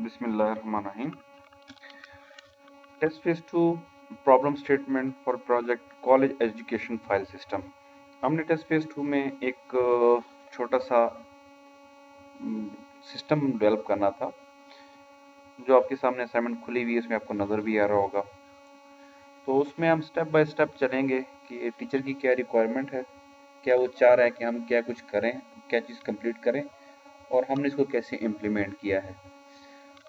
बिस्मिल्लाहिर्रहमानिर्रहीम। Test phase 2 problem statement for project college education file system. हमने test phase 2 में एक छोटा सा सिस्टम डेवलप करना था, जो आपके सामने असाइनमेंट खुली हुई है, उसमें आपको नज़र भी आ रहा होगा। तो उसमें हम स्टेप बाय स्टेप चलेंगे कि टीचर की क्या रिक्वायरमेंट है, क्या वो चाह रहा है कि हम क्या कुछ करें, क्या चीज़ कंप्लीट करें, और हमने इसको कैसे इम्प्लीमेंट किया है,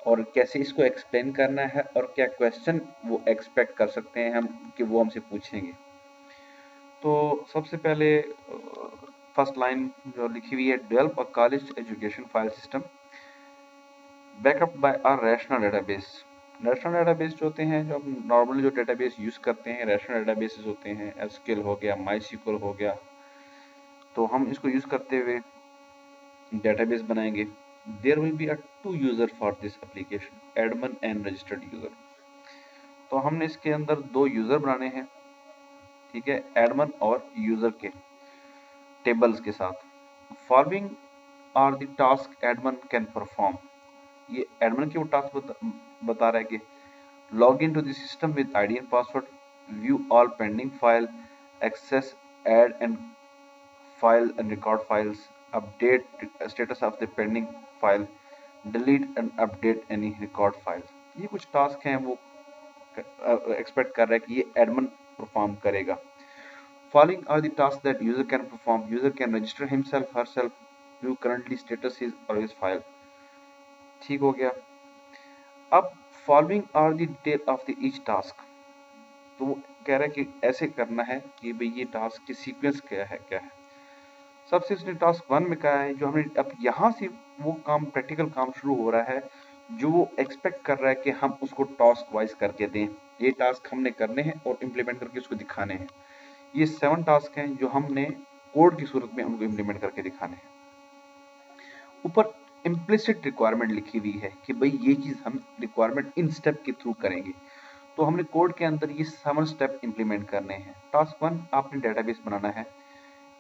और कैसे इसको एक्सप्लेन करना है, और क्या क्वेश्चन वो एक्सपेक्ट कर सकते हैं हम कि वो हमसे पूछेंगे। तो सबसे पहले फर्स्ट लाइन जो लिखी हुई है, develop a college education file system backup by a rational database. Rational database जो होते हैं, जो हम नॉर्मली जो डेटाबेस यूज़ करते हैं, रैशनल डेटाबेसेस होते हैं, एसक्यूएल हो गया, माईसीक्यूएल हो गया। तो हम इसको यूज़ करते हुए डेटाबेस बनाएंगे। There will be a two user for this application, admin and registered user. तो हमने इसके अंदर दो यूज़र बनाने हैं, ठीक है, एडमिन और यूज़र के टेबल्स के साथ। Following are the task admin can perform. ये एडमिन के वो टास्क बता रहा है कि log in to the system with ID and password, view all pending file, access add and file and record files, update status of the pending file, delete and update any record file. ये कुछ task हैं वो expect कर रहा है कि ये admin perform करेगा। Following are the tasks that user can perform. User can register himself, herself, view currently status his or his file. ठीक हो गया। अब following are the detail of the each task. तो वो कह रहा है कि ऐसे करना है कि भाई ये टास्क की सीक्वेंस क्या है। सबसे उसने टास्क 1 में कहा है, जो हमने अब यहाँ से वो काम प्रैक्टिकल काम शुरू हो रहा है, जो वो एक्सपेक्ट कर रहा है कि हम उसको टास्क वाइज करके दें। ये टास्क हमने करने हैं और इम्प्लीमेंट करके उसको दिखाने हैं। ये 7 टास्क हैं जो हमने कोड की सूरत में उनको इम्प्लीमेंट करके दिखाने हैं। ऊपर इम्प्लिसिट रिक्वायरमेंट लिखी हुई है कि भाई ये चीज़ हम रिक्वायरमेंट इन स्टेप के थ्रू करेंगे। तो हमने कोड के अंदर ये 7 स्टेप इम्प्लीमेंट करने हैं। टास्क 1, आपने डेटाबेस बनाना है।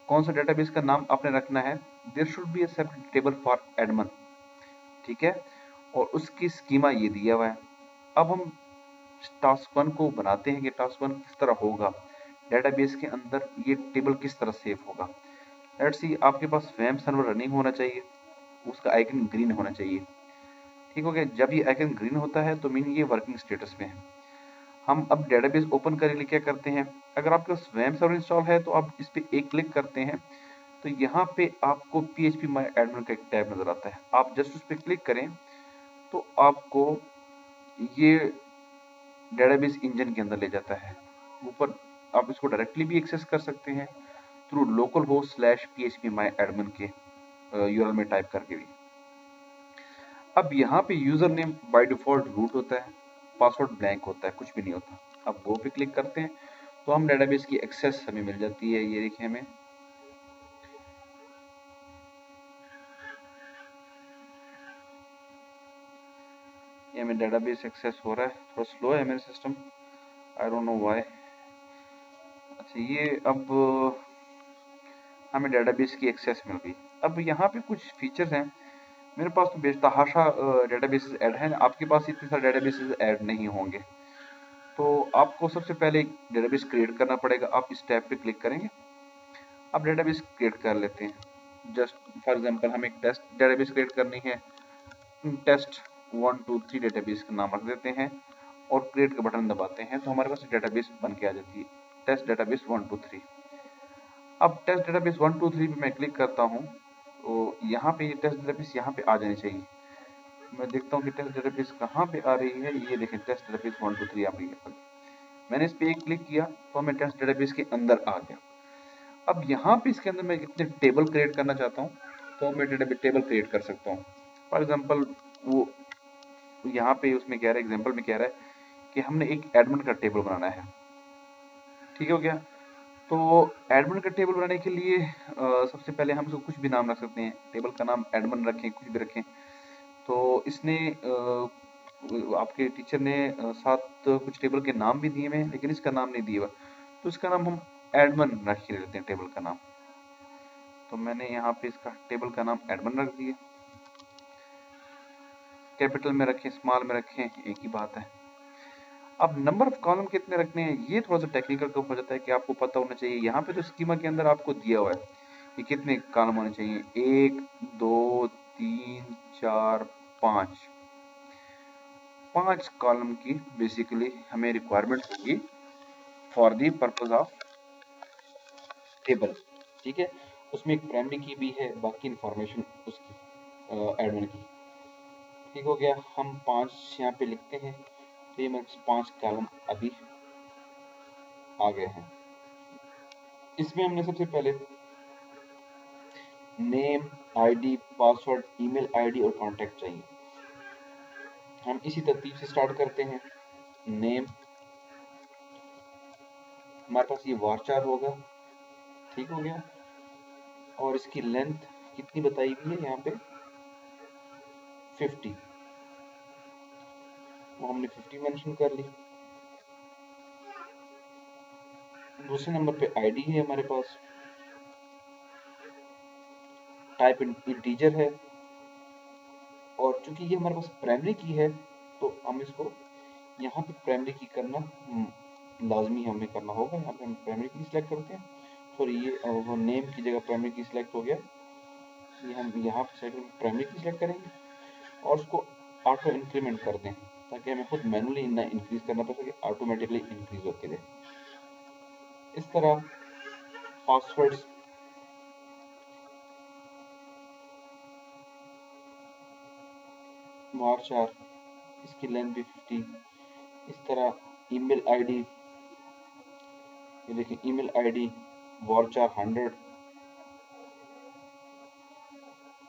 कौन सा डेटाबेस का नाम आपने रखना है? There should be a separate table for admin, ठीक है, और उसकी स्कीमा ये दिया हुआ है। अब हम टास्क 1 को बनाते हैं कि टास्क 1 किस तरह होगा, डेटाबेस के अंदर ये टेबल किस तरह सेव होगा। लेट्स सी, आपके पास वेब सर्वर रनिंग होना चाहिए, उसका आइकन ग्रीन होना चाहिए, ठीक हो गया। जब ये आइकन ग्रीन होता है तो मीन ये वर्किंग स्टेटस में है। हम अब डेटाबेस ओपन करने के लिए क्या करते हैं, अगर आपके पास वेब सर्वर इंस्टॉल है तो आप इस पे एक क्लिक करते हैं, तो यहाँ पे आपको PHP माय एडमिन का एक टैब नजर आता है। आप जस्ट उस पर क्लिक करें तो आपको ये डेटाबेस इंजन के अंदर ले जाता है। ऊपर आप इसको डायरेक्टली भी एक्सेस कर सकते हैं through local host slash PHP my admin के URL में टाइप करके भी। अब यहाँ पे user name by default root होता है, पासवर्ड ब्लैंक होता है, कुछ भी नहीं होता। अब गो पे क्लिक करते हैं तो हम डेटाबेस की एक्सेस हमें मिल जाती है। ये देखिए, हमें ये हमें डेटाबेस एक्सेस हो रहा है। थोड़ा स्लो है मेरा system, I don't know why. अच्छा, ये अब हमें डेटाबेस की एक्सेस मिल गई। अब यहाँ पे कुछ फीचर्स हैं, मेरे पास तो बेतहाशा डेटाबेसेस ऐड हैं, आपके पास इतने सारे डेटाबेसेस ऐड नहीं होंगे। तो आपको सबसे पहले एक डेटाबेस क्रिएट करना पड़ेगा। आप इस टैब पे क्लिक करेंगे, आप डेटाबेस क्रिएट कर लेते हैं। जस्ट फॉर एग्जांपल हम एक टेस्ट डेटाबेस क्रिएट करनी है, टेस्ट 1 2 3 डेटाबेस का नाम रख देते हैं और क्रिएट का बटन दबाते हैं, तो हमारे पास डेटाबेस बन के आ जाती है, टेस्ट डेटाबेस 1 2 3। अब टेस्ट डेटाबेस 1 2 3 पे मैं क्लिक करता हूँ तो यहाँ पे ये टेस्ट डेटाबेस यहाँ पे आ जानी चाहिए। मैं देखता हूँ कि टेस्ट डेटाबेस कहाँ पे आ रही है। ये देखें, टेस्ट डेटाबेस 1 2 3 आ रही है। मैंने इस पे एक क्लिक किया तो मैं टेस्ट डेटाबेस के अंदर आ गया। अब यहाँ पे इसके अंदर मैं कितने टेबल क्रिएट करना चाहता हूँ तो मैं टेबल क्रिएट कर सकता हूँ। फॉर एग्जाम्पल वो यहाँ पे उसमें कह रहा है, एग्जाम्पल में कह रहा है कि हमने एक एडमिन का टेबल बनाना है, ठीक हो गया। तो एडमिन का टेबल बनाने के लिए सबसे पहले हम इसको कुछ भी नाम रख सकते हैं, टेबल का नाम एडमिन रखें, कुछ भी रखें। तो इसने आपके टीचर ने साथ कुछ टेबल के नाम भी दिए हुए हैं, लेकिन इसका नाम नहीं दिया हुआ, तो इसका नाम हम एडमिन रख के लेते हैं, टेबल का नाम। तो मैंने यहाँ पे इसका टेबल का नाम एडमिन रख दिया। कैपिटल में रखें, स्मॉल में रखें, एक ही बात है। अब नंबर ऑफ कॉलम कितने रखने हैं, ये थोड़ा सा टेक्निकल कम हो जाता है कि आपको पता होना चाहिए। यहाँ पे तो स्कीमा के अंदर आपको दिया हुआ है कि कितने कॉलम होने चाहिए, 1 2 3 4 5 5 कॉलम की बेसिकली हमें रिक्वायरमेंट होगी for the purpose of table. ठीक है, उसमें एक प्राइमरी की भी है, बाकी इंफॉर्मेशन उसकी एडमिन की। ठीक हो गया, हम 5 यहाँ पे लिखते हैं, तो ये मेरे 5 कॉलम अभी आ गए हैं। इसमें हमने सबसे पहले name, ID, password, email ID और कांटेक्ट चाहिए। हम इसी तरतीब से स्टार्ट करते हैं। नेम, हमारे पास ये वारचार होगा, ठीक हो गया, और इसकी लेंथ कितनी बताई हुई है यहाँ पे 50, वो हमने 50 मेंशन कर ली। दूसरे नंबर पे आईडी है हमारे पास, टाइप इंटीजर है, और चूंकि ये हमारे पास प्राइमरी की है तो हम इसको यहाँ पे प्राइमरी की करना लाजमी हमें करना होगा। यहाँ पे हम प्राइमरी की सिलेक्ट करते हैं, सॉरी ये वो नेम की जगह प्राइमरी की सिलेक्ट हो गया, ये हम यहाँ पे प्राइमरी की सिलेक्ट करेंगे और उसको ऑटो इंक्रीमेंट कर दें ताकि हमें खुद मैनुअली ना इंक्रीज करना पड़ सके, ऑटोमेटिकली इंक्रीज होते रहे। इस तरह पासवर्ड्स, वारचार, इसकी लेंथ भी 50। इस तरह ईमेल आईडी, ये देखिए ईमेल आईडी वारचार 100,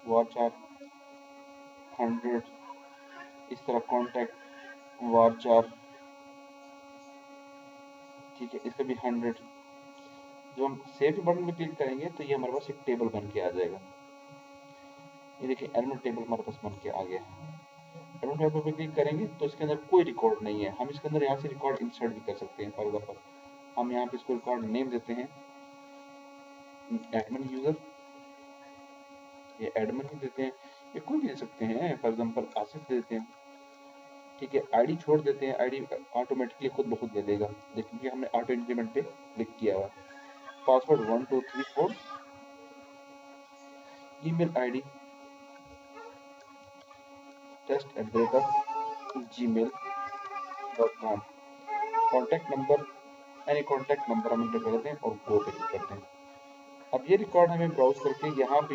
वारचार 100। इस तरह कॉन्टैक्ट वारचार, ठीक है, इसका भी 100। जब हम सेव बटन पे क्लिक करेंगे तो ये हमारे पास एक टेबल बन के आ जाएगा। ये देखिए एडमिन टेबल हमारे पास बन के आ गया है। एडमिन टेबल पे क्लिक करेंगे तो इसके अंदर कोई रिकॉर्ड नहीं है, हम इसके अंदर यहाँ से रिकॉर्ड इंसर्ट भी कर सकते हैं। फॉर एग्जाम्पल हम यहाँ पे इसको रिकॉर्ड नेम देते हैं एडमिन यूजर, ये एडमिन ही देते हैं, ये कोई भी दे सकते हैं, फॉर एग्जाम्पल आसिफ देते हैं। ठीक है, आईडी छोड़ देते हैं, आईडी ऑटोमेटिकली खुद ब खुद दे देगा, देखिए हमने ऑटो इंक्रीमेंट पे क्लिक किया हुआ। Password 1 2 3 4, email ID test@gmail.com, contact number any contact number हम इंटर करते हैं और गो पे क्लिक करते हैं। अब ये रिकॉर्ड हमें ब्राउज करके यहाँ पे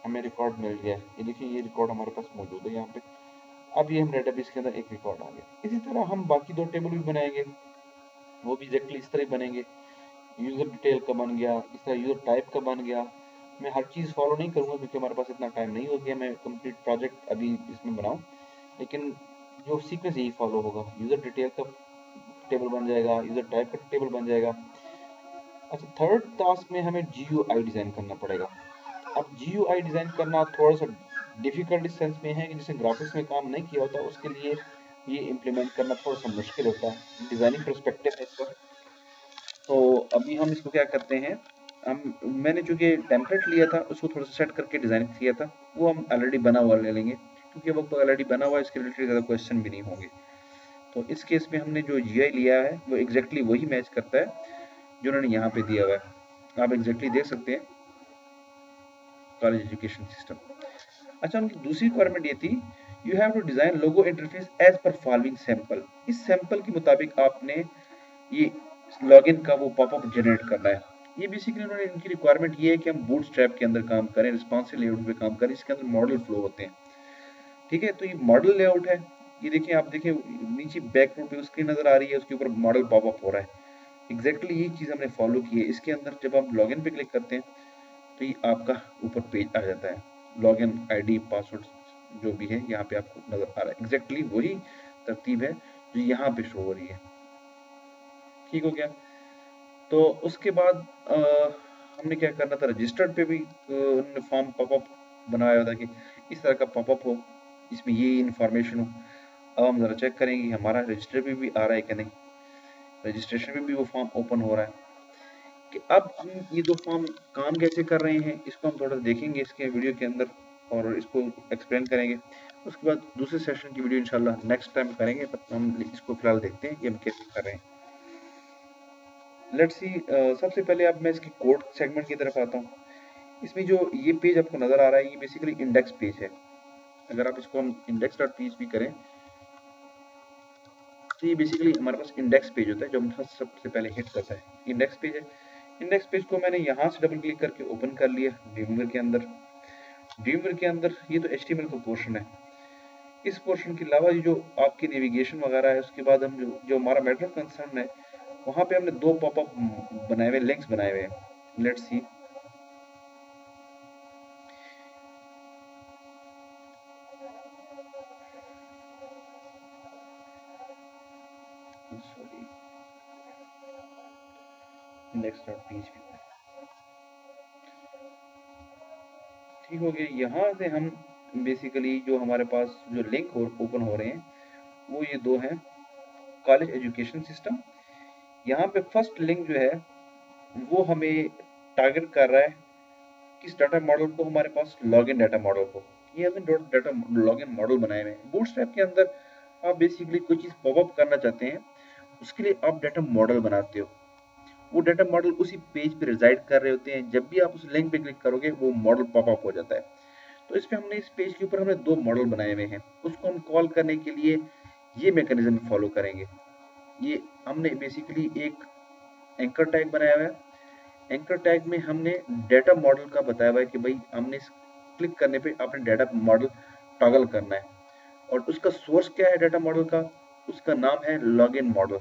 हमें रिकॉर्ड मिल गया है, ये देखिए ये रिकॉर्ड हमारे पास मौजूद है यहाँ पे। अब ये हम डेटाबेस के अंदर एक रिकॉर्ड आ गया। इसी तरह हम बाकी 2 टेबल भी बनाएंगे, वो भी एग्जैक्टली इस तरह बनेंगे। यूजर डिटेल का बन गया, इस तरह यूजर टाइप का बन गया। मैं हर चीज़ फॉलो नहीं करूँगा क्योंकि हमारे पास इतना टाइम नहीं हो गया मैं कंप्लीट प्रोजेक्ट अभी इसमें बनाऊँ, लेकिन जो सीक्वेंस यही फॉलो होगा। यूजर डिटेल का टेबल बन जाएगा, यूजर टाइप का टेबल बन जाएगा। अच्छा, थर्ड टास्क में हमें GUI डिज़ाइन करना पड़ेगा। अब GUI डिज़ाइन करना थोड़ा सा डिफिकल्ट इस सेंस में है कि जिसे ग्राफिक्स में काम नहीं किया होता उसके लिए ये इम्प्लीमेंट करना थोड़ा सा मुश्किल होता है, डिज़ाइनिंग पर्सपेक्टिव है इसका। तो अभी हम इसको क्या करते हैं, मैंने चूंकि टेम्पलेट लिया था उसको थोड़ा सा सेट करके डिज़ाइन किया था, वो हम ऑलरेडी बना हुआ ले लेंगे क्योंकि वो तो ऑलरेडी बना हुआ है, इसके रिलेटेड ज़्यादा क्वेश्चन भी नहीं होंगे। तो इस केस में हमने जो GUI लिया है वो एग्जैक्टली वही मैच करता है जो उन्होंने यहाँ पे दिया हुआ है, आप एग्जैक्टली देख सकते हैं कॉलेज एजुकेशन सिस्टम। अच्छा, उनकी दूसरी रिक्वायरमेंट ये थी, you have to design logo interface as per following sample. इस सैंपल के मुताबिक आपने ये लॉगिन का वो पॉपअप जनरेट करना है। ये बेसिकली उन्होंने इनकी रिक्वायरमेंट ये है कि हम बूटस्ट्रैप के अंदर काम करें, रिस्पॉन्सिव लेआउट पे काम करें, इसके अंदर मॉडल फ्लो होते हैं। ठीक है, तो ये मॉडल लेआउट है, ये देखिए आप देखिए नीचे बैकग्राउंड पे स्क्रीन नजर आ रही है, उसके ऊपर मॉडल पॉपअप हो रहा है। एग्जैक्टली यही चीज़ हमने फॉलो की है। इसके अंदर जब आप लॉगिन पे क्लिक करते हैं तो ये आपका ऊपर पेज आ जाता है, लॉगिन आईडी पासवर्ड जो भी है यहाँ पे आपको नजर आ रहा है। एग्जैक्टली वही तरतीब है जो यहाँ पे शो हो रही है। ठीक हो गया, तो उसके बाद हमने क्या करना था, रजिस्टर्ड पे भी उन्होंने फॉर्म पॉपअप बनाया था कि इस तरह का पॉपअप हो, इसमें ये इंफॉर्मेशन हो। अब हम ज़रा चेक करेंगे हमारा रजिस्टर पे भी आ रहा है कि नहीं। रजिस्ट्रेशन में भी वो फॉर्म ओपन हो रहा है कि अब हम ये दो फॉर्म काम कैसे कर रहे हैं इसको हम थोड़ा देखेंगे इसके वीडियो के अंदर। और इसको एक्सप्लेन करेंगे। उसके बाद दूसरे सेशन की वीडियो इंशाल्लाह नेक्स्ट टाइम करेंगे, तब हम इसको फिलहाल देखते हैं कि हम कैसे कर रहे हैं। लेट्स सी, सबसे पहले अब मैं इसकी कोड सेगमेंट की तरफ आता हूँ। इसमें जो ये पेज आपको नजर आ रहा है, ये बेसिकली इंडेक्स पेज है। अगर आप इसको हम index.php करें तो ये बेसिकली हमारे पास इंडेक्स पेज होता है जो हम फर्स्ट सबसे पहले हिट करता है, इंडेक्स पेज है। इंडेक्स पेज को मैंने यहाँ से डबल क्लिक करके ओपन कर लिया ड्रीमवीवर के अंदर। ड्रीमवीवर के अंदर ये तो HTML का पोर्शन है। इस पोर्शन के अलावा ये जो आपकी नेविगेशन वगैरह है, उसके बाद हम जो हमारा मैटर ऑफ कंसर्न है, वहाँ पे हमने दो पॉपअप बनाए हुए, लिंक्स बनाए हुए हैं। लेट्स सी, सॉरी, index.php, ठीक हो गया। यहाँ से हम बेसिकली जो हमारे पास जो लिंक ओपन हो रहे हैं वो ये दो हैं, कॉलेज एजुकेशन सिस्टम। यहाँ पे फर्स्ट लिंक जो है वो हमें टारगेट कर रहा है किस डाटा मॉडल को, हमारे पास लॉगिन डाटा मॉडल को। ये हमने डाटा लॉगिन मॉडल बनाए हुए हैं। बूटस्ट्रैप के अंदर आप बेसिकली कोई चीज़ पॉपअप करना चाहते हैं, उसके लिए आप डाटा मॉडल बनाते हो। वो डाटा मॉडल उसी पेज पे रिजाइड कर रहे होते हैं। जब भी आप उस लिंक पे क्लिक करोगे वो मॉडल पॉपअप हो जाता है। तो इस पे हमने, इस पेज के ऊपर हमने दो मॉडल बनाए हुए हैं। उसको हम कॉल करने के लिए ये मैकेनिज्म फॉलो करेंगे। ये हमने बेसिकली एक एंकर टैग बनाया हुआ है। एंकर टैग में हमने डाटा मॉडल का बताया हुआ है कि भाई हमने क्लिक करने पे आपने डाटा मॉडल टॉगल करना है। और उसका सोर्स क्या है डाटा मॉडल का, उसका नाम है लॉगिन मॉडल।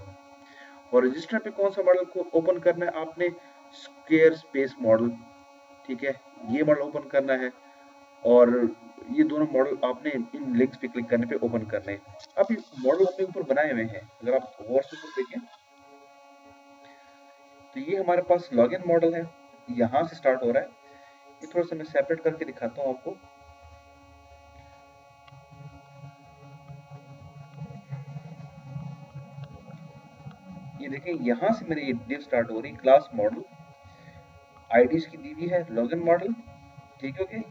और रजिस्टर पे कौन सा मॉडल को ओपन करना है आपने, स्क्वायर स्पेस मॉडल, ठीक है, ये मॉडल ओपन करना है। और ये दोनों मॉडल आपने इन लिंक्स पे क्लिक करने पे ओपन करने हैं। अब ये मॉडल अपने ऊपर बनाए हुए हैं, अगर आप गौर से देखें तो ये हमारे पास लॉगिन मॉडल है, यहाँ से स्टार्ट हो रहा है। ये थोड़ा सा मैं सेपरेट करके दिखाता हूँ आपको। ये देखें, यहाँ से मेरी ये डिव स्टार्ट हो रही, क्लास मॉडल, आईडी इसकी दी हुई है लॉगिन मॉडल, ठीक है।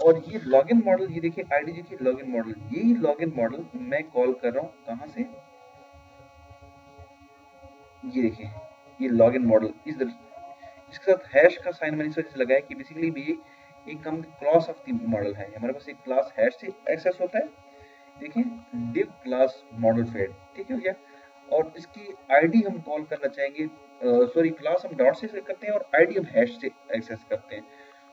और ये लॉगिन मॉडल, ये देखिए आईडी देखिए लॉगिन मॉडल, यही लॉगिन मॉडल मैं कॉल कर रहा हूँ कहाँ से, ये देखिए ये लॉगिन मॉडल इसके साथ हैश का साइन मैंने इस वजह से लगाया कि बेसिकली भी एक हम क्लास ऑफ द मॉडल है। हमारे पास एक क्लास हैश से एक्सेस होता है, देखिए डिव क्लास मॉडल फेड, ठीक है भैया। और इसकी आईडी हम कॉल करना चाहेंगे, सॉरी क्लास हम डॉट से करते हैं और आईडी हम हैश से एक्सेस करते हैं।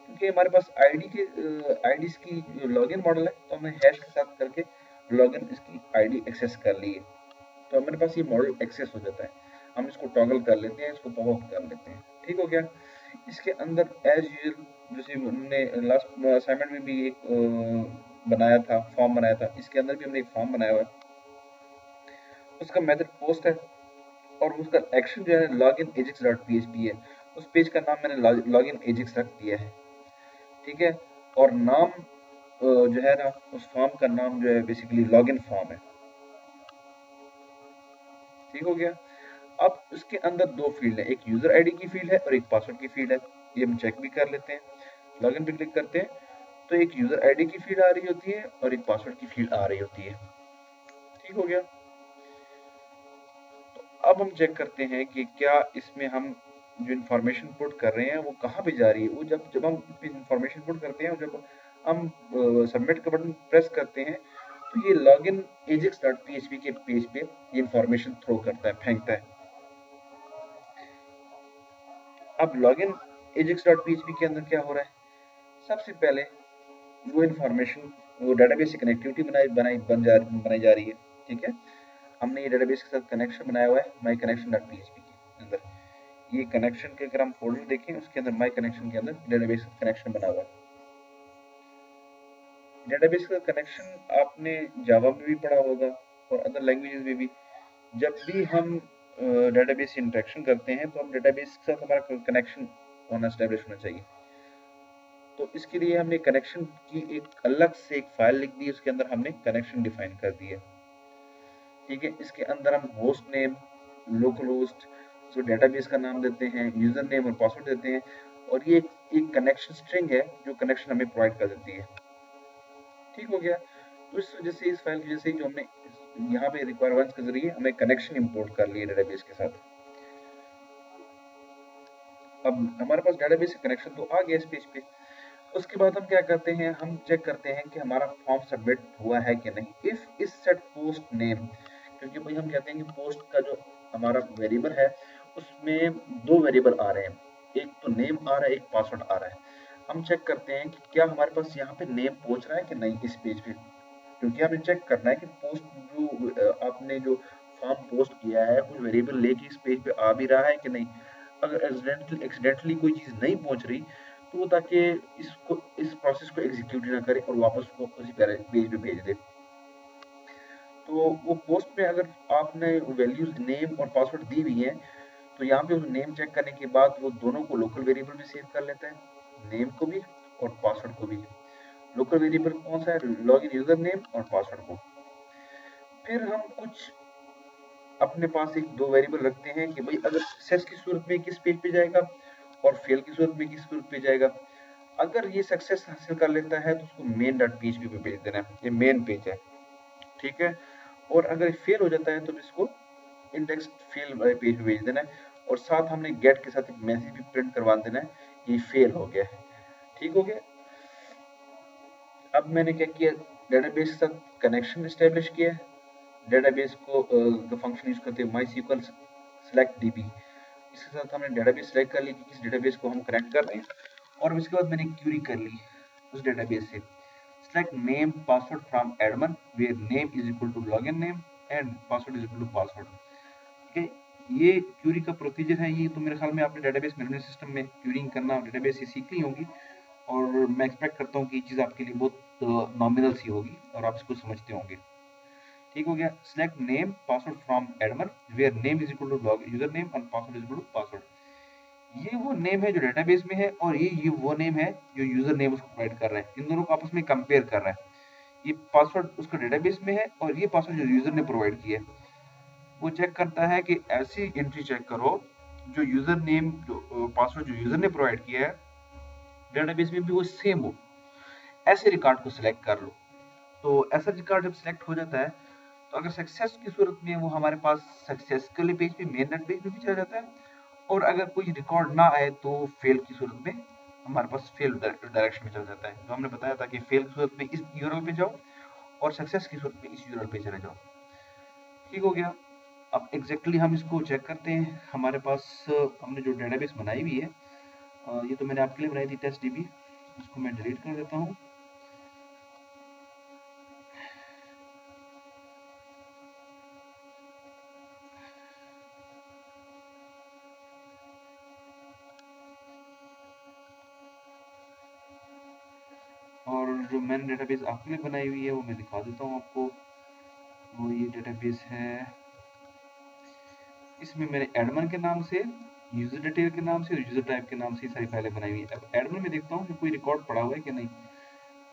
क्योंकि हमारे पास आईडी की लॉगिन मॉडल है, तो हमने हैश के साथ करके लॉगिन इसकी आईडी एक्सेस कर ली है। तो हमारे पास ये मॉडल एक्सेस हो जाता है। हम इसको टॉगल कर लेते हैं, इसको पॉपअप कर लेते हैं, ठीक हो गया। इसके अंदर एज यूजुअल जैसे हमने लास्ट असाइनमेंट में भी एक बनाया था, फॉर्म बनाया था, इसके अंदर भी हमने एक फॉर्म बनाया हुआ है। उसका मेथड पोस्ट है और उसका एक्शन जो है लॉगिन एजेक्स डॉट php है। उस पेज का नाम मैंने लॉगिन एजेक्स रख दिया है, ठीक है। और नाम जो है ना, उस फॉर्म का नाम जो है बेसिकली लॉगिन फॉर्म है, ठीक हो गया। अब उसके अंदर दो फील्ड है, एक यूजर आईडी की फील्ड है और एक पासवर्ड की फील्ड है। ये हम चेक भी कर लेते हैं। लॉगिन पे क्लिक करते हैं तो एक यूजर आईडी की फील्ड आ रही होती है और एक पासवर्ड की फील्ड आ रही होती है, ठीक हो गया। तो अब हम चेक करते हैं कि क्या इसमें हम जो इंफॉर्मेशन पुट कर रहे हैं वो कहाँ पे जा रही है। वो जब हम इंफॉर्मेशन पुट करते हैं और जब हम सबमिट का बटन प्रेस करते हैं तो ये लॉगिन एजेक्स डॉट php के पेज पे ये इंफॉर्मेशन थ्रो करता है, फेंकता है। अब लॉगिन एजेक्स डॉट php के अंदर क्या हो रहा है, सबसे पहले वो इंफॉर्मेशन, वो डेटाबेस से कनेक्टिविटी बनाई जा रही है, ठीक है। हमने ये डेटाबेस के साथ कनेक्शन बनाया हुआ है माई कनेक्शन डॉट php के अंदर। ये कनेक्शन के अगर हम फोल्डर देखें, उसके अंदर माई कनेक्शन के अंदर डेटाबेस का कनेक्शन बना हुआ है। डेटाबेस का कनेक्शन आपने जावा में भी पढ़ा होगा और अदर लैंग्वेजेस में भी। जब भी हम डेटाबेस से इंटरेक्शन करते हैं तो हम डेटाबेस के साथ हमारा कनेक्शन होना एस्टेब्लिश होना चाहिए। तो इसके लिए हमने कनेक्शन की एक अलग से एक फाइल लिख दी, उसके अंदर हमने कनेक्शन डिफाइन कर दिया, ठीक है। इसके अंदर हम होस्ट नेम, लोकल होस्ट, जो डेटाबेस का नाम देते हैं, यूजर नेम और पासवर्ड देते हैं। और ये एक कनेक्शन स्ट्रिंग है जो कनेक्शन हमें प्रोवाइड कर देती है। ठीक हो गया। तो इस वजह से इस फाइल की वजह से जो हमने यहाँ पे रिक्वायरमेंट्स के जरिए हमने कनेक्शन इंपोर्ट कर लिए डेटाबेस के साथ। अब हमारे पास डेटाबेस से कनेक्शन तो आ गया इस पेज पे। उसके बाद हम क्या करते हैं, हम चेक करते हैं कि हमारा फॉर्म सबमिट हुआ है कि नहीं। If is set post name, क्योंकि भाई हम कहते हैं कि पोस्ट का जो हमारा वेरिएबल है उसमें दो वेरिएबल आ रहे हैं, एक तो नेम आ रहा है, एक पासवर्ड आ रहा है। हम चेक करते हैं कि क्या हमारे पास यहाँ पे नेम पहुंच रहा है कि नहीं इस पेज पे, क्योंकि हमें चेक करना है कि पोस्ट जो आपने जो फॉर्म पोस्ट किया है उस वेरिएबल लेके इस पेज पे आ भी रहा है कि नहीं। अगर एक्सीडेंटली कोई चीज़ नहीं पहुंच रही तो वो ताकि इसको इस प्रोसेस को एग्जीक्यूट ना करे और वापस उसको उसी पेज पे भेज दे। तो वो पोस्ट में अगर आपने वैल्यूज नेम और पासवर्ड दी हुई है तो यहाँ पे उस नेम चेक करने के बाद वो दोनों को लोकल वेरिएबल में सेव कर लेता है, नेम को भी और पासवर्ड को भी। लोकल वेरिएबल कौन सा है, लॉगिन यूजर नेम और पासवर्ड को। फिर हम कुछ अपने पास एक दो वेरिएबल रखते हैं कि भाई अगर सक्सेस की सूरत में किस पेज पे जाएगा और फेल की सूरत में किस सूरत पे जाएगा। अगर ये सक्सेस हासिल कर लेता है तो उसको मेन डॉट पीएचपी पे भेज देना है, ये मेन पेज है, ठीक है। और अगर फेल हो जाता है तो इसको इंडेक्स फेल वाले पेज पे भेज देना है और साथ हमने गेट के साथ एक मैसेज भी प्रिंट करवा देना है, ये फेल हो गया है, ठीक हो गया। अब मैंने क्या किया, डेटाबेस के साथ कनेक्शन एस्टेब्लिश किया। डेटाबेस को का फंक्शन यूज करते हैं MySQL select db, इसके साथ हमने डेटाबेस सेलेक्ट कर ली कि किस डेटाबेस को हम कनेक्ट कर रहे हैं। और उसके बाद मैंने क्यूरी कर ली उस डेटाबेस से, select name password from admin where name is equal to login name and password is equal to password। ठीक है, ये क्यूरी का प्रोसीजर है। ये तो मेरे ख्याल में आपने डेटाबेस मैनेजमेंट सिस्टम में क्यूरिंग करना डेटाबेस से सीख ली होगी और मैं एक्सपेक्ट करता हूँ कि ये चीज़ आपके लिए बहुत नॉमिनल सी होगी और आप इसको समझते होंगे। ठीक हो गया। Select name password from admin where name is equal to log user name and password is equal to password. ये वो नेम है जो डेटाबेस में है और ये वो नेम है जो यूजर नेम उसको प्रोवाइड कर रहा है। इन दोनों को आपस में कंपेयर कर रहा है। ये पासवर्ड उसका डेटाबेस में है और ये पासवर्ड जो यूजर ने प्रोवाइड किया है। वो चेक करता है कि ऐसी एंट्री चेक करो जो यूजर नेम जो पासवर्ड जो यूजर ने प्रोवाइड किया है डेटाबेस में भी वो सेम हो। ऐसे रिकॉर्ड को सिलेक्ट कर लो। तो ऐसा रिकॉर्ड जब सिलेक्ट हो जाता है तो अगर सक्सेस की सूरत में वो हमारे पास सक्सेस के लिए पेज पे मेन नेट पेज पे भी चला जाता है और अगर कोई रिकॉर्ड ना आए तो फेल की सूरत में हमारे पास फेल डायरेक्शन में चला जाता है। जो हमने बताया था कि फेल की सूरत में इस यूआरएल पे जाओ और सक्सेस की सूरत में इस यूआरएल पे चले जाओ। ठीक हो गया। अब एग्जैक्टली हम इसको चेक करते हैं। हमारे पास हमने जो डेटाबेस बनाई हुई है, ये तो मैंने आपके लिए बनाई थी टेस्ट डीबी, इसको मैं डिलीट कर देता हूँ। और जो मैंने डेटाबेस आपके लिए बनाई हुई है वो मैं दिखा देता हूँ आपको। वो ये डेटाबेस है, इसमें मैंने एडमिन के नाम से, यूजर डिटेल के नाम से और यूजर टाइप के नाम से सारी फाइलें बनाई हुई है। अब एडमिन में देखता हूँ कि कोई रिकॉर्ड पड़ा हुआ है कि नहीं।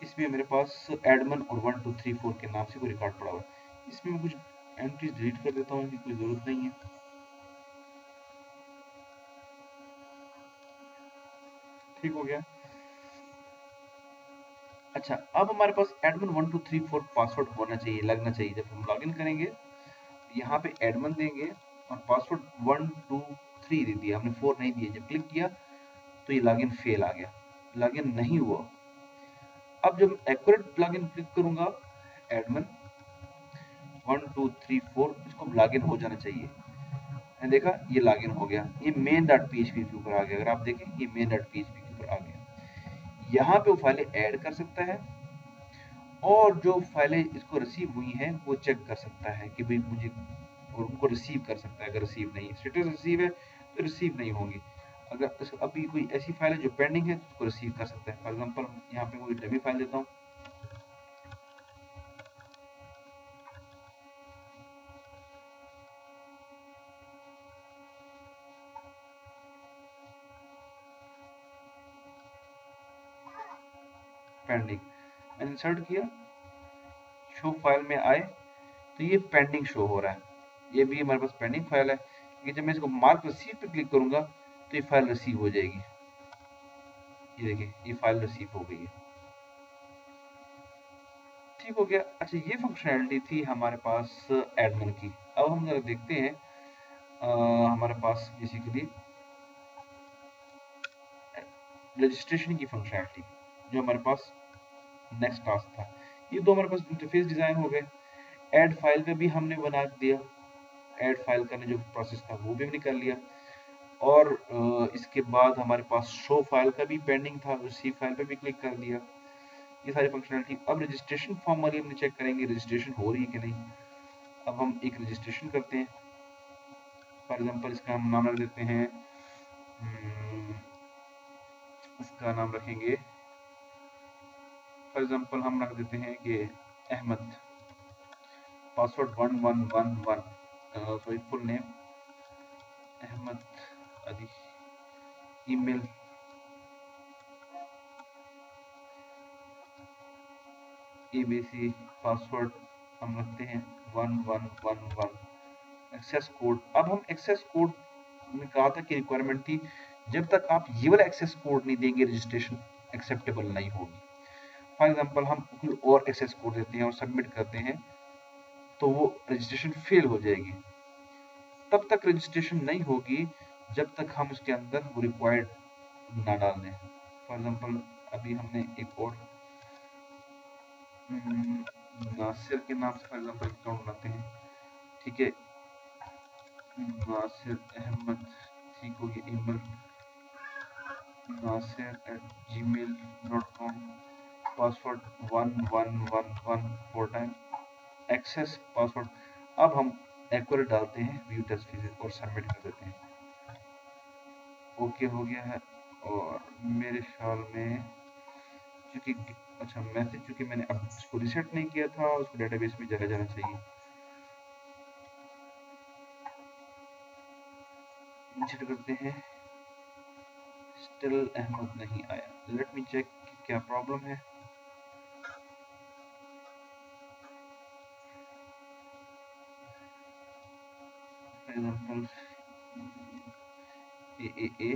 इसमें मेरे पास एडमिन और 1 2 3 4 के नाम से कोई रिकॉर्ड पड़ा हुआ है। इसमें मैं कुछ एंट्रीज डिलीट कर देता हूँ कि कोई ज़रूरत नहीं है। ठीक हो गया। अच्छा, अब हमारे पास एडमिन 1 2 3 4 पासवर्ड होना चाहिए, लगना चाहिए। जब हम लॉगिन करेंगे यहाँ पे एडमिन देंगे और पासवर्ड 1 2 3 दे दिया हमने, 4 नहीं दिया। जब क्लिक किया तो ये लॉगिन फेल आ गया, लॉगिन नहीं हुआ। अब जब एक्यूरेट लॉगिन क्लिक करूंगा एडमिन 1 2 3 4 इसको लॉगिन हो जाना चाहिए। मैंने देखा ये लॉगिन हो गया, ये मेन डॉट पीएचपी के ऊपर आ गया। अगर आप देखें ये मेन डॉट पीएचपी के ऊपर आ गया। यहाँ पे वो फाइलें ऐड कर सकता है और जो फाइलें इसको रिसीव हुई हैं वो चेक कर सकता है कि भाई मुझे, और उनको रिसीव कर सकता है। अगर रिसीव नहीं, स्टेटस रिसीव है तो रिसीव नहीं होंगी। अगर अभी कोई ऐसी फाइल है जो पेंडिंग है तो उसको रिसीव कर सकता है। फॉर एग्जांपल यहाँ पे कोई डमी फाइल देता हूँ, पेंडिंग, मैंने इंसर्ट किया, शो फाइल में आए तो ये पेंडिंग शो हो रहा है। ये भी हमारे पास पेंडिंग फाइल है, कि जब मैं इसको मार्क रिसीव पे क्लिक करूंगा तो ये फाइल रिसीव हो जाएगी। ये देखिए ये फाइल रिसीव हो गई है। ठीक हो गया। अच्छा, ये फंक्शनैलिटी थी हमारे पास एडमिन की। अब हम जरा देखते हैं हमारे पास बेसिकली रजिस्ट्रेशन की फंक्शनैलिटी जो हमारे पास नेक्स्ट टास्क था। ये दो हमारे पास इंटरफेस डिजाइन हो गए। ऐड फाइल का भी हमने बना दिया, ऐड फाइल करने जो प्रोसेस था वो भी हमने कर लिया। और इसके बाद हमारे पास शो फाइल का भी पेंडिंग था, उसी फाइल पे भी क्लिक कर दिया। ये सारी फंक्शनैलिटी। अब रजिस्ट्रेशन फॉर्म वाली हमने चेक करेंगे रजिस्ट्रेशन हो रही है कि नहीं। अब हम एक रजिस्ट्रेशन करते हैं। फॉर एग्जांपल इसका हम नाम रख देते हैं, इसका नाम रखेंगे फॉर एग्जांपल हम रख देते हैं कि Ahmed, password 1111, sorry full name Ahmed Ali, email ABC, password हम रखते हैं 1111, एक्सेस कोड। अब हम एक्सेस कोड में कहा था कि रिक्वायरमेंट थी जब तक आप ये वाला एक्सेस कोड नहीं देंगे रजिस्ट्रेशन एक्सेप्टेबल नहीं होगी। फॉर एग्जांपल हम कोई और एक्सेस कोड देते हैं और सबमिट करते हैं तो वो रजिस्ट्रेशन फेल हो जाएगी। तब तक रजिस्ट्रेशन नहीं होगी जब तक हम उसके अंदर वो रिक्वायर्ड ना डाल दें। फॉर एग्जांपल अभी हमने एक और नासिर के नाम से फॉर एग्जांपल अकाउंट बनाते हैं, ठीक है, नासिर अहमद, ठीक हो गया, email nasir@gmail.com, password 1111 4 time, access password. अब हम एक्यूरेट डालते हैं, व्यू टेस्ट फीचर और सबमिट कर देते हैं। ओके हो गया है। और मेरे ख्याल में चूंकि अच्छा मैसेज चूंकि मैंने अब इसको रिसेट नहीं किया था, उसको डेटाबेस में चला जाना चाहिए। इंसर्ट करते हैं, स्टिल अहमद नहीं आया। लेट मी चेक क्या प्रॉब्लम है। फॉर एग्जांपल ए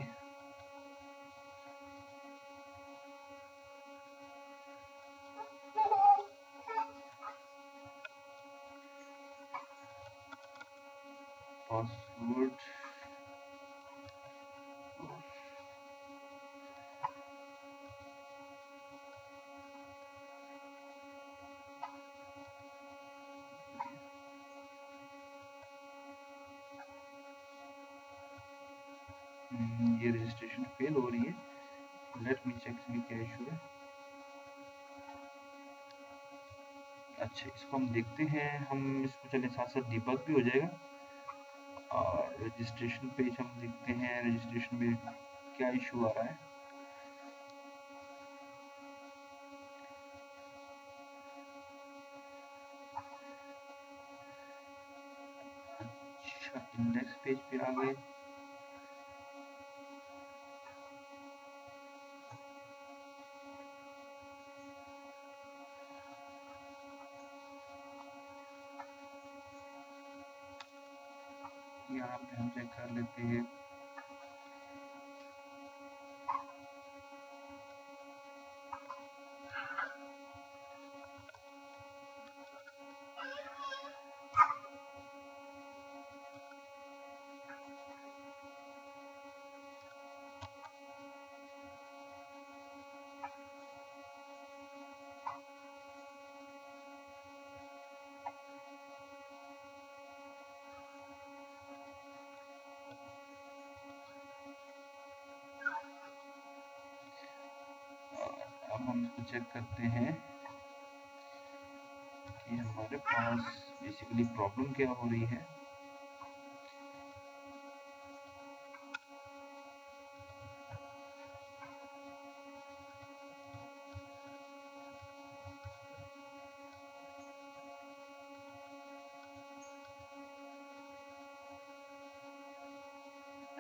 पासवर्ड ये रजिस्ट्रेशन फेल हो रही है। लेट मी चेक इसमें क्या इशू है। अच्छा, इसको हम देखते हैं, हम इसको चले साथ साथ डिबग भी हो जाएगा। और रजिस्ट्रेशन पेज हम देखते हैं, रजिस्ट्रेशन में क्या इशू आ रहा है। अच्छा, इंडेक्स पेज पे आ गए। यहाँ पे हम चेक कर लेते हैं। अब हम इसको चेक करते हैं कि हमारे पास बेसिकली प्रॉब्लम क्या हो रही है।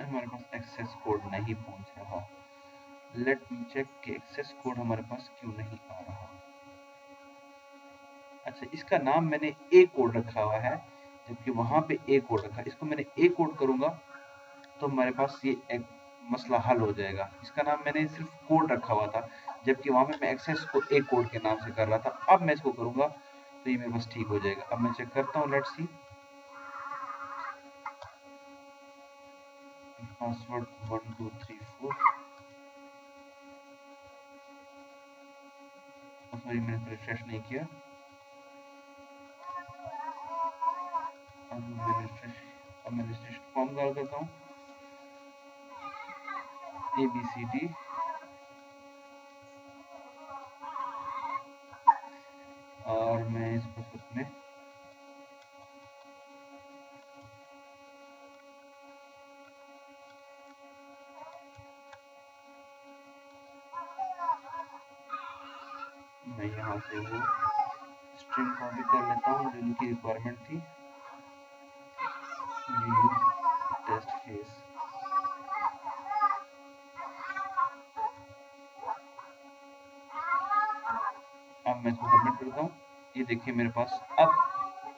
हमारे पास एक्सेस कोड नहीं पहुंच रहा। लेट मी चेक कि एक्सेस कोड हमारे पास क्यों नहीं आ रहा। अच्छा, इसका नाम मैंने ए कोड रखा हुआ है, जबकि वहां पे ए कोड रखा है। इसको मैंने ए कोड करूंगा तो हमारे पास ये एक मसला हल हो जाएगा। इसका नाम मैंने सिर्फ कोड रखा हुआ था, जबकि वहां पे मैं एक्सेस को एक कोड के नाम से कर रहा था। अब मैं इसको करूंगा तो ये मेरे पास ठीक हो जाएगा। अब मैं चेक करता हूँ, लेट्स सी, पासवर्ड 1 2 3 4, सॉरी मैंने रिफ्रेश नहीं किया। अब मैं रजिस्ट्रेशन फॉर्म डाल देता हूँ, ABCD, और मैं इस प्रोसेस में मैं यहाँ से वो स्ट्रिंग कॉपी कर लेता हूँ जो इनकी रिक्वायरमेंट थी, टेस्ट फेस। अब मैं इसको सबमिट करता हूँ। ये देखिए मेरे पास अब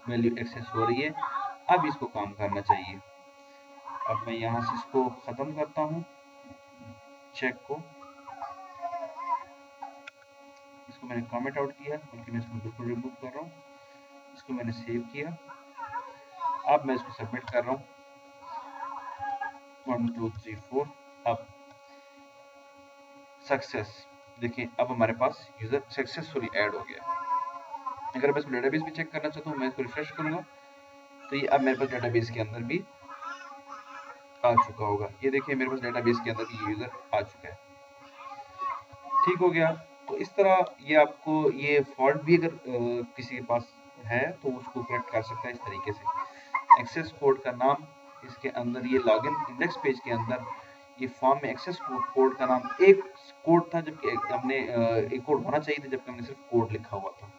वैल्यू एक्सेस हो रही है। अब इसको काम करना चाहिए। अब मैं यहाँ से इसको ख़त्म करता हूँ, चेक को, इसको मैंने कमेंट आउट किया, बल्कि मैं इसको बिल्कुल रिमूव कर रहा हूँ। इसको मैंने सेव किया। अब मैं इसको सबमिट कर रहा हूँ, 1 2 3 4। अब सक्सेस, देखिए अब हमारे पास यूज़र सक्सेसफुली ऐड हो गया। अगर मैं इसको डेटाबेस भी चेक करना चाहता हूँ, मैं इसको रिफ्रेश करूँगा तो ये अब मेरे पास डेटाबेस के अंदर भी आ चुका होगा। ये देखिए मेरे पास डेटाबेस के अंदर भी यूज़र आ चुका है। ठीक हो गया। तो इस तरह ये आपको ये फॉल्ट भी अगर किसी के पास है तो उसको करेक्ट कर सकता है इस तरीके से। एक्सेस कोड का नाम, इसके अंदर ये लॉगिन इंडेक्स पेज के अंदर ये फॉर्म में एक्सेस कोड का नाम एक कोड था, जबकि हमने एक कोड होना चाहिए था, जबकि हमने सिर्फ कोड लिखा हुआ था।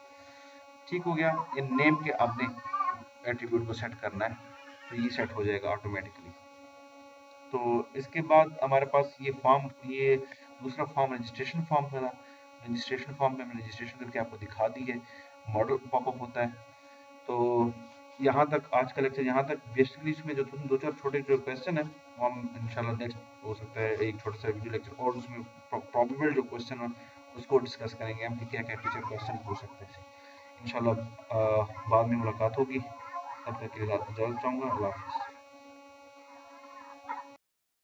ठीक हो गया। इन नेम के आपने एट्रीब्यूट को सेट करना है तो ये सेट हो जाएगा ऑटोमेटिकली। तो इसके बाद हमारे पास ये फॉर्म, ये दूसरा फॉर्म रजिस्ट्रेशन फॉर्म था। रजिस्ट्रेशन फॉर्म पे मैंने रजिस्ट्रेशन करके आपको दिखा दी है, मॉडल पॉपअप होता है। तो यहाँ तक आज का लेक्चर, यहाँ तक। बेसिकली इसमें जो दो चार छोटे जो क्वेश्चन है वो हम इंशाल्लाह नेक्स्ट हो सकता है एक छोटा सा वीडियो लेक्चर और उसमें प्रॉबेबल जो क्वेश्चन है उसको डिस्कस करेंगे हम कि क्या क्या टीचर क्वेश्चन पूछ सकते हैं इंशाल्लाह। बाद में मुलाकात होगी, तब तक के लिए इजाज़त चाहूँगा। अल्लाह हाफ़िज़।